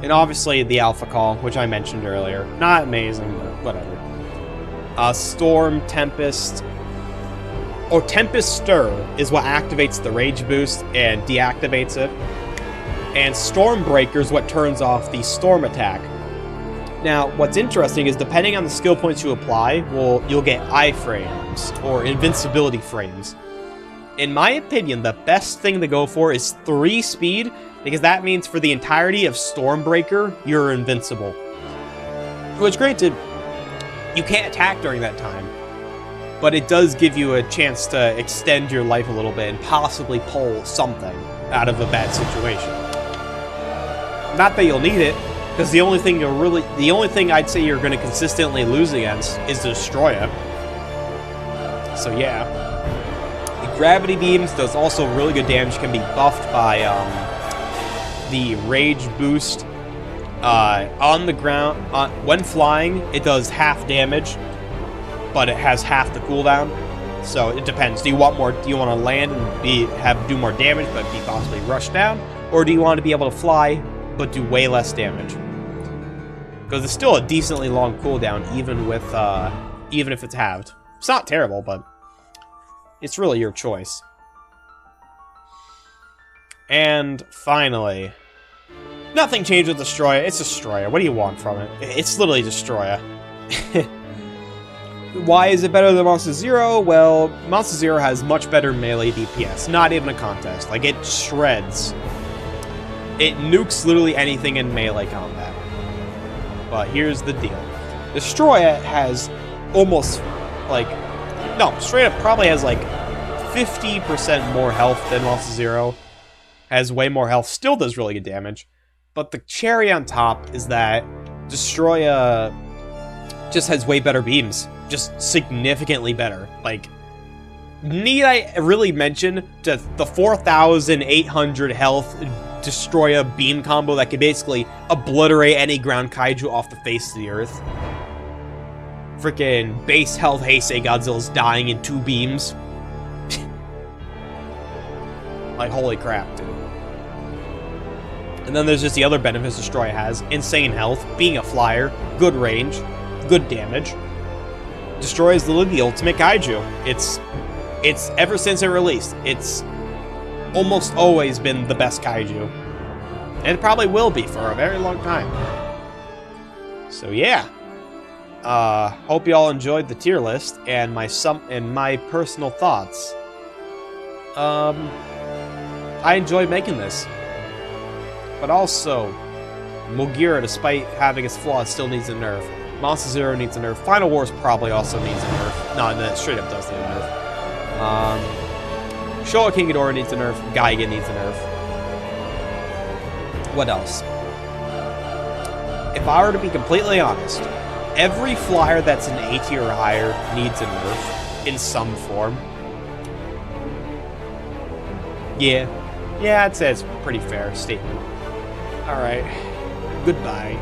And obviously the Alpha Call, which I mentioned earlier. Not amazing, but whatever. Storm, Tempest... Or Tempest Stir is what activates the Rage boost and deactivates it. And Stormbreaker is what turns off the Storm attack. Now, what's interesting is depending on the skill points you apply, you'll get iframes, or invincibility frames. In my opinion, the best thing to go for is 3 speed, because that means for the entirety of Stormbreaker, you're invincible. Which, granted, you can't attack during that time, but it does give you a chance to extend your life a little bit and possibly pull something out of a bad situation. Not that you'll need it, because the only thing I'd say you're going to consistently lose against is Destroya. So yeah. The Gravity Beams does also really good damage, can be buffed by the Rage boost. On the ground, when flying, it does half damage, but it has half the cooldown. So it depends. Do you want to land and do more damage, but be possibly rushed down, or do you want to be able to fly but do way less damage? Because it's still a decently long cooldown, even if it's halved. It's not terrible, but it's really your choice. And finally, nothing changed with Destroya. It's Destroya. What do you want from it? It's literally Destroya. Why is it better than Monster Zero? Well, Monster Zero has much better melee DPS. Not even a contest. Like, it shreds. It nukes literally anything in melee combat. But here's the deal. Destroya has almost, straight up probably has, 50% more health than Monster Zero. Has way more health. Still does really good damage. But the cherry on top is that Destroya just has way better beams. Just significantly better. Need I really mention the 4,800 health Destroya beam combo that can basically obliterate any ground kaiju off the face of the earth? Freaking base health Heisei Godzilla's dying in 2 beams. Holy crap, dude. And then there's just the other benefits Destroy has. Insane health, being a flyer, good range, good damage. Destroy is literally the ultimate kaiju. It's ever since it released, it's almost always been the best kaiju. And it probably will be for a very long time. So yeah. Hope you all enjoyed the tier list and my personal thoughts. I enjoyed making this. But also, Mugira, despite having its flaws, still needs a nerf. Monster Zero needs a nerf. Final Wars probably also needs a nerf. No, that straight up does need a nerf. Showa King Ghidorah needs a nerf. Gigan needs a nerf. What else? If I were to be completely honest, every flyer that's an A tier or higher needs a nerf in some form. Yeah, I'd say it's a pretty fair statement. Alright, goodbye.